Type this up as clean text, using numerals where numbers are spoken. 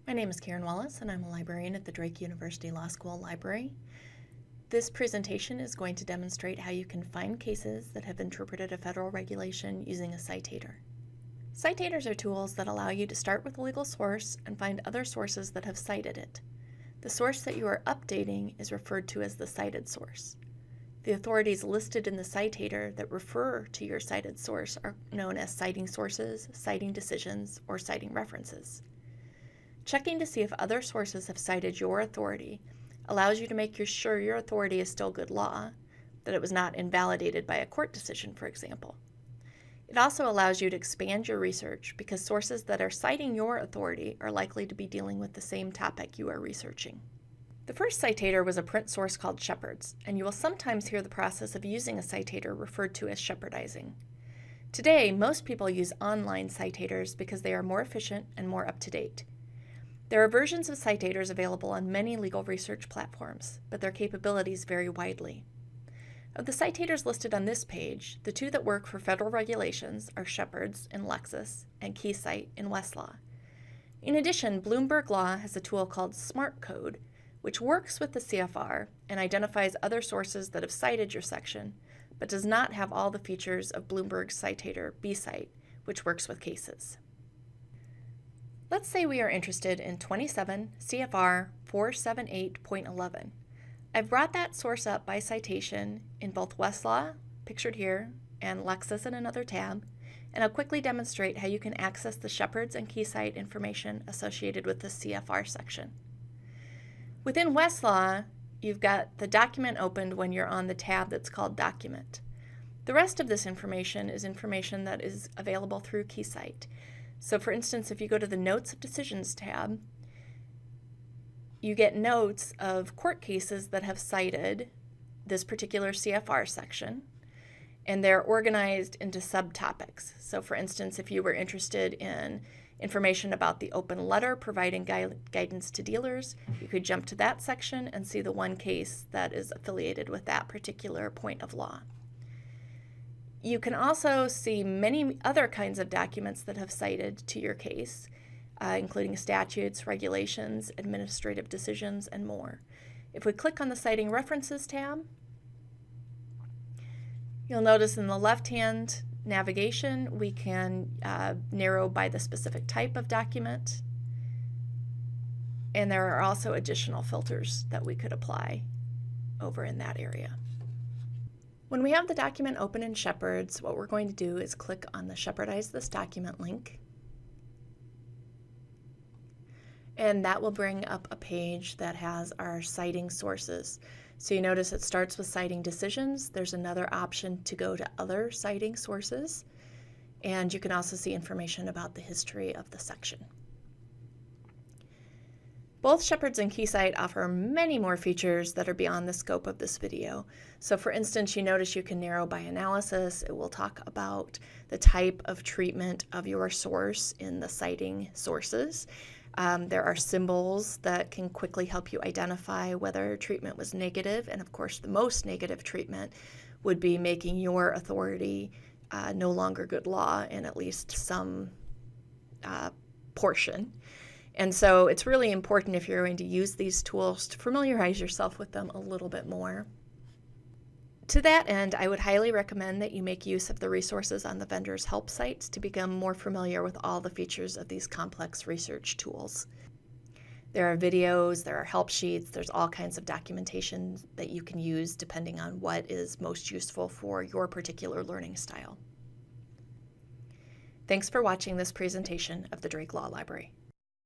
My name is Karen Wallace, and I'm a librarian at the Drake University Law School Library. This presentation is going to demonstrate how you can find cases that have interpreted a federal regulation using a citator. Citators are tools that allow you to start with a legal source and find other sources that have cited it. The source that you are updating is referred to as the cited source. The authorities listed in the citator that refer to your cited source are known as citing sources, citing decisions, or citing references. Checking to see if other sources have cited your authority allows you to make sure your authority is still good law, that it was not invalidated by a court decision, for example. It also allows you to expand your research because sources that are citing your authority are likely to be dealing with the same topic you are researching. The first citator was a print source called Shepard's, and you will sometimes hear the process of using a citator referred to as Shepardizing. Today, most people use online citators because they are more efficient and more up-to-date. There are versions of citators available on many legal research platforms, but their capabilities vary widely. Of the citators listed on this page, the two that work for federal regulations are Shepard's in Lexis and KeyCite in Westlaw. In addition, Bloomberg Law has a tool called Smart Code, which works with the CFR and identifies other sources that have cited your section, but does not have all the features of Bloomberg's citator, BCite, which works with cases. Let's say we are interested in 27 CFR 478.11. I've brought that source up by citation in both Westlaw, pictured here, and Lexis in another tab, and I'll quickly demonstrate how you can access the Shepard's and KeyCite information associated with the CFR section. Within Westlaw, you've got the document opened when you're on the tab that's called Document. The rest of this information is information that is available through KeyCite. So for instance, if you go to the Notes of Decisions tab, you get notes of court cases that have cited this particular CFR section, and they're organized into subtopics. So for instance, if you were interested in information about the open letter providing guidance to dealers, you could jump to that section and see the one case that is affiliated with that particular point of law. You can also see many other kinds of documents that have cited to your case, including statutes, regulations, administrative decisions, and more. If we click on the Citing References tab, you'll notice in the left-hand navigation, we can narrow by the specific type of document, and there are also additional filters that we could apply over in that area. When we have the document open in Shepard's, what we're going to do is click on the Shepardize This Document link, and that will bring up a page that has our citing sources. So you notice it starts with citing decisions. There's another option to go to other citing sources, and you can also see information about the history of the section. Both Shepard's and KeyCite offer many more features that are beyond the scope of this video. So for instance, you notice you can narrow by analysis. It will talk about the type of treatment of your source in the citing sources. There are symbols that can quickly help you identify whether treatment was negative, and of course the most negative treatment would be making your authority no longer good law in at least some portion. And so it's really important, if you're going to use these tools, to familiarize yourself with them a little bit more. To that end, I would highly recommend that you make use of the resources on the vendor's help sites to become more familiar with all the features of these complex research tools. There are videos, there are help sheets, there's all kinds of documentation that you can use depending on what is most useful for your particular learning style. Thanks for watching this presentation of the Drake Law Library.